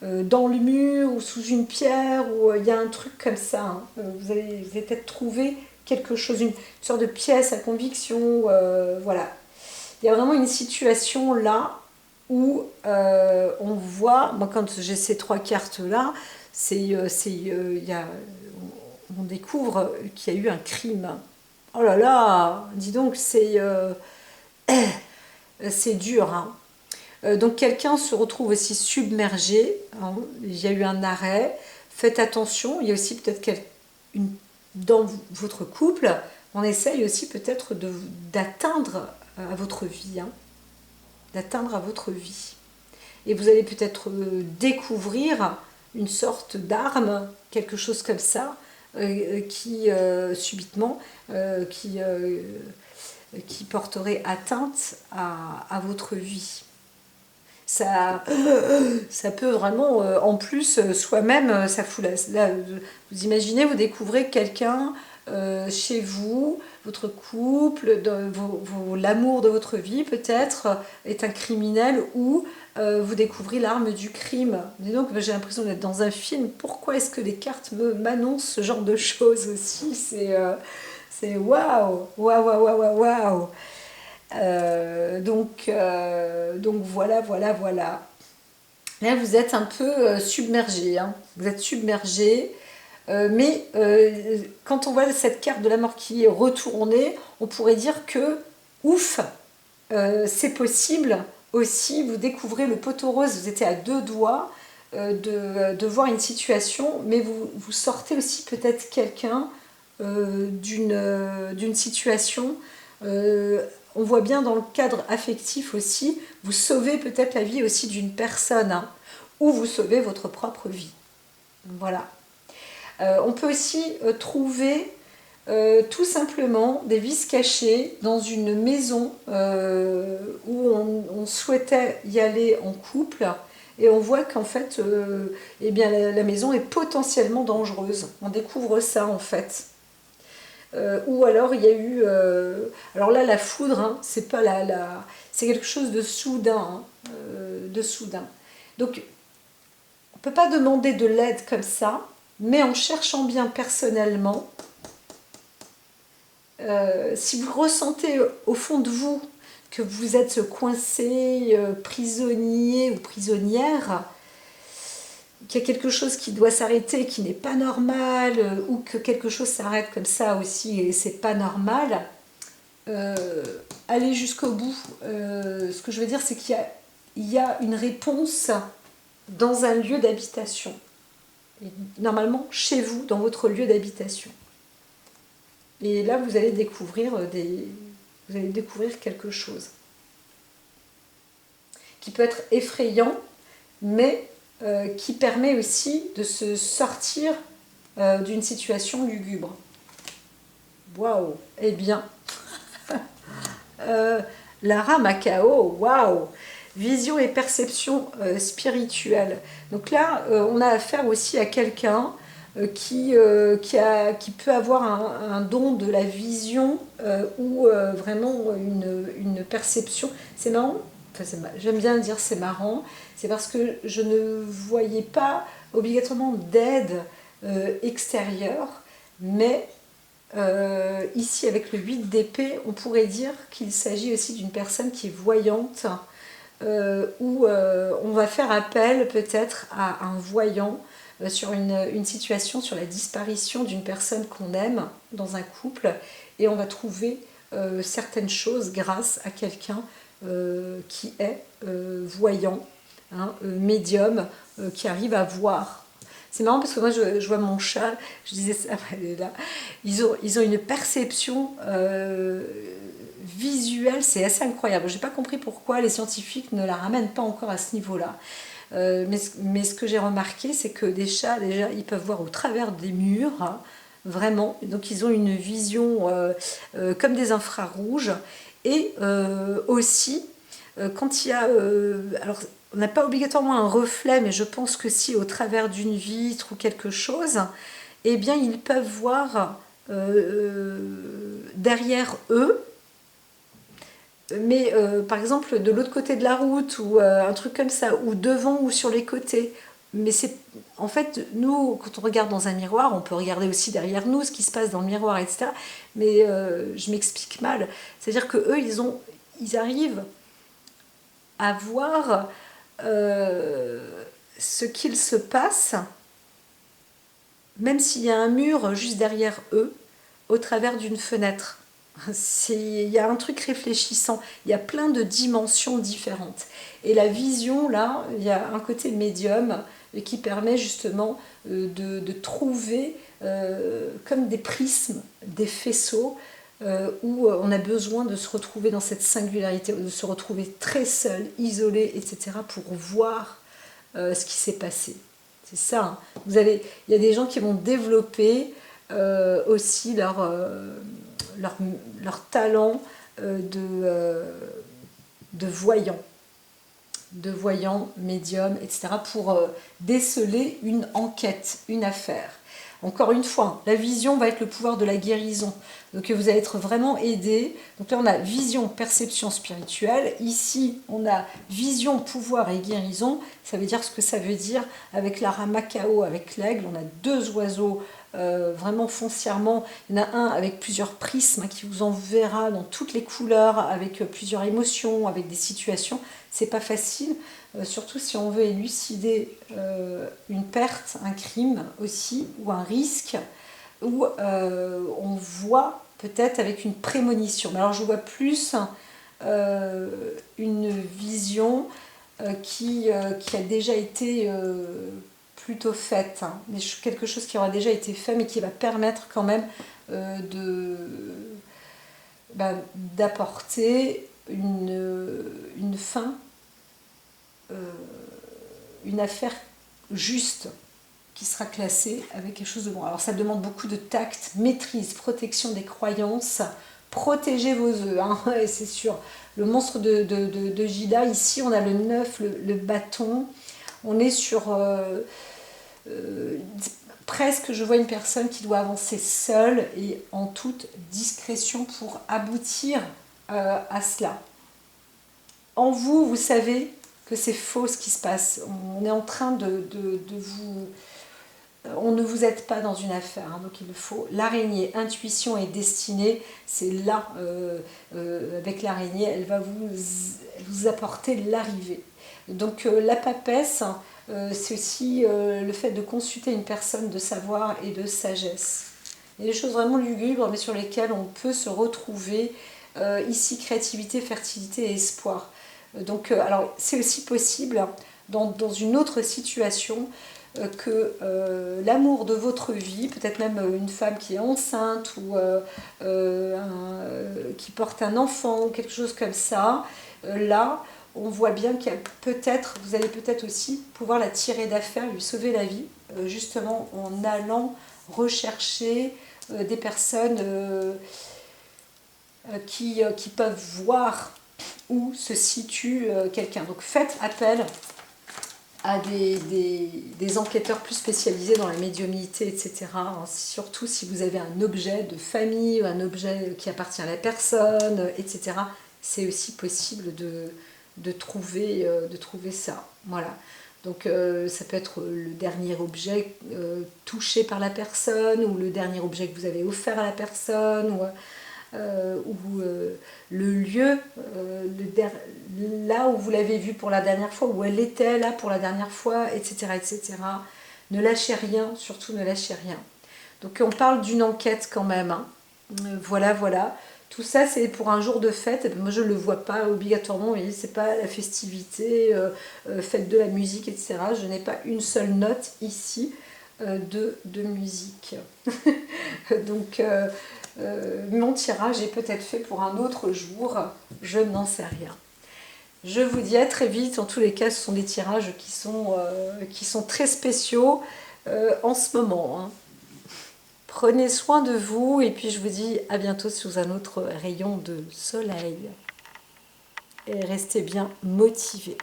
dans le mur ou sous une pierre, ou il y a un truc comme ça. Hein. Vous allez peut-être trouver quelque chose, une sorte de pièce à conviction. Voilà. Il y a vraiment une situation là où on voit, moi quand j'ai ces 3 cartes là, on découvre qu'il y a eu un crime. Oh là là, dis donc, c'est dur. Hein. Donc quelqu'un se retrouve aussi submergé, hein, il y a eu un arrêt, faites attention, il y a aussi peut-être dans votre couple, on essaye aussi peut-être d'atteindre à votre vie, hein, d'atteindre à votre vie. Et vous allez peut-être découvrir une sorte d'arme, quelque chose comme ça, qui subitement, qui porterait atteinte à votre vie. Ça peut vraiment, en plus, soi-même, ça fout là, vous imaginez, vous découvrez quelqu'un chez vous, votre couple, l'amour de votre vie peut-être est un criminel ou vous découvrez l'arme du crime. Dis donc, j'ai l'impression d'être dans un film. Pourquoi est-ce que les cartes m'annoncent ce genre de choses aussi? C'est waouh, waouh, waouh, waouh, waouh. Donc voilà, voilà, voilà. Là, vous êtes un peu submergé. Hein. Vous êtes submergé. Mais quand on voit cette carte de la mort qui est retournée, on pourrait dire que, ouf, c'est possible aussi. Vous découvrez le poteau rose, vous étiez à 2 doigts de voir une situation, mais vous sortez aussi peut-être quelqu'un d'une situation. On voit bien dans le cadre affectif aussi, vous sauvez peut-être la vie aussi d'une personne, hein, ou vous sauvez votre propre vie. Voilà. On peut aussi trouver tout simplement des vices cachés dans une maison où on souhaitait y aller en couple et on voit qu'en fait eh bien, la maison est potentiellement dangereuse. On découvre ça en fait. Ou alors il y a eu alors là la foudre hein, c'est pas c'est quelque chose de soudain hein, de soudain donc on peut pas demander de l'aide comme ça mais en cherchant bien personnellement si vous ressentez au fond de vous que vous êtes coincé prisonnier ou prisonnière qu'il y a quelque chose qui doit s'arrêter, qui n'est pas normal, ou que quelque chose s'arrête comme ça aussi et c'est pas normal, allez jusqu'au bout. Ce que je veux dire, c'est qu'il y a une réponse dans un lieu d'habitation. Normalement, chez vous, dans votre lieu d'habitation. Et là, vous allez découvrir quelque chose qui peut être effrayant, mais qui permet aussi de se sortir d'une situation lugubre. Waouh. Eh bien, Lara Macao, waouh. Vision et perception spirituelle. Donc là, on a affaire aussi à quelqu'un qui peut avoir un don de la vision ou vraiment une perception. C'est marrant. Enfin, j'aime bien dire c'est marrant, c'est parce que je ne voyais pas obligatoirement d'aide extérieure, mais ici avec le 8 d'épée, on pourrait dire qu'il s'agit aussi d'une personne qui est voyante, où on va faire appel peut-être à un voyant sur une situation, sur la disparition d'une personne qu'on aime dans un couple, et on va trouver certaines choses grâce à quelqu'un qui est voyant, hein, médium, qui arrive à voir C'est marrant parce que moi je vois mon chat, je disais ça, elle est là. Ils ont une perception visuelle, c'est assez incroyable. J'ai pas compris pourquoi les scientifiques ne la ramènent pas encore à ce niveau-là. Mais ce que j'ai remarqué, c'est que des chats, déjà, ils peuvent voir au travers des murs, hein, vraiment. Donc ils ont une vision comme des infrarouges. Et aussi, quand il y a... alors, on n'a pas obligatoirement un reflet, mais je pense que si au travers d'une vitre ou quelque chose, eh bien, ils peuvent voir derrière eux, mais par exemple de l'autre côté de la route ou un truc comme ça, ou devant ou sur les côtés. Mais c'est en fait, nous, quand on regarde dans un miroir, on peut regarder aussi derrière nous ce qui se passe dans le miroir, etc. Mais je m'explique mal. C'est-à-dire que eux, ils arrivent à voir ce qu'il se passe, même s'il y a un mur juste derrière eux, au travers d'une fenêtre. Il y a un truc réfléchissant, il y a plein de dimensions différentes. Et la vision, là, il y a un côté médium qui permet justement de trouver comme des prismes, des faisceaux, où on a besoin de se retrouver dans cette singularité, de se retrouver très seul, isolé, etc., pour voir ce qui s'est passé. C'est ça. Hein. Il y a des gens qui vont développer aussi leur, leur talent de voyant, médium, etc., pour déceler une enquête, une affaire. Encore une fois, la vision va être le pouvoir de la guérison. Donc vous allez être vraiment aidé. Donc là, on a vision, perception spirituelle. Ici, on a vision, pouvoir et guérison. Ça veut dire ce que ça veut dire avec la Ramakao, avec l'aigle. On a deux oiseaux vraiment foncièrement. Il y en a un avec plusieurs prismes hein, qui vous enverra dans toutes les couleurs, avec plusieurs émotions, avec des situations. C'est pas facile, surtout si on veut élucider une perte, un crime aussi, ou un risque, où on voit peut-être avec une prémonition. Mais alors je vois plus une vision qui a déjà été plutôt faite, hein, quelque chose qui aura déjà été fait, mais qui va permettre quand même d'apporter une fin, une affaire juste qui sera classée avec quelque chose de bon. Alors ça demande beaucoup de tact, maîtrise, protection des croyances, protégez vos œufs, hein, et c'est sûr. Le monstre de Gida, ici on a le 9, le bâton, on est sur presque, je vois une personne qui doit avancer seule et en toute discrétion pour aboutir à cela. En vous, vous savez que c'est faux ce qui se passe. On est en train de vous... On ne vous aide pas dans une affaire, hein, donc il le faut. L'araignée, intuition et destinée, c'est là, avec l'araignée, elle va vous apporter l'arrivée. Donc la papesse, c'est aussi le fait de consulter une personne de savoir et de sagesse. Il y a des choses vraiment lugubres, mais sur lesquelles on peut se retrouver. Ici, créativité, fertilité et espoir. Donc, alors, c'est aussi possible dans une autre situation que l'amour de votre vie, peut-être même une femme qui est enceinte ou qui porte un enfant ou quelque chose comme ça, là, on voit bien qu'elle peut-être, vous allez peut-être aussi pouvoir la tirer d'affaire, lui sauver la vie, justement en allant rechercher des personnes qui peuvent voir où se situe quelqu'un. Donc faites appel à des enquêteurs plus spécialisés dans la médiumnité, etc. Surtout si vous avez un objet de famille, un objet qui appartient à la personne, etc. C'est aussi possible de trouver ça. Voilà. Donc ça peut être le dernier objet touché par la personne, ou le dernier objet que vous avez offert à la personne, ou le lieu, là où vous l'avez vue pour la dernière fois, où elle était là pour la dernière fois, etc., etc. Ne lâchez rien, surtout ne lâchez rien. Donc on parle d'une enquête quand même. Hein. Voilà, voilà. Tout ça, c'est pour un jour de fête. Moi, je ne le vois pas obligatoirement. Vous voyez, c'est pas la festivité, fête de la musique, etc. Je n'ai pas une seule note ici. de musique. Donc mon tirage est peut-être fait pour un autre jour, je n'en sais rien. Je vous dis à très vite. En tous les cas, ce sont des tirages qui sont très spéciaux en ce moment, hein. Prenez soin de vous et puis je vous dis à bientôt sous un autre rayon de soleil. Et restez bien motivés.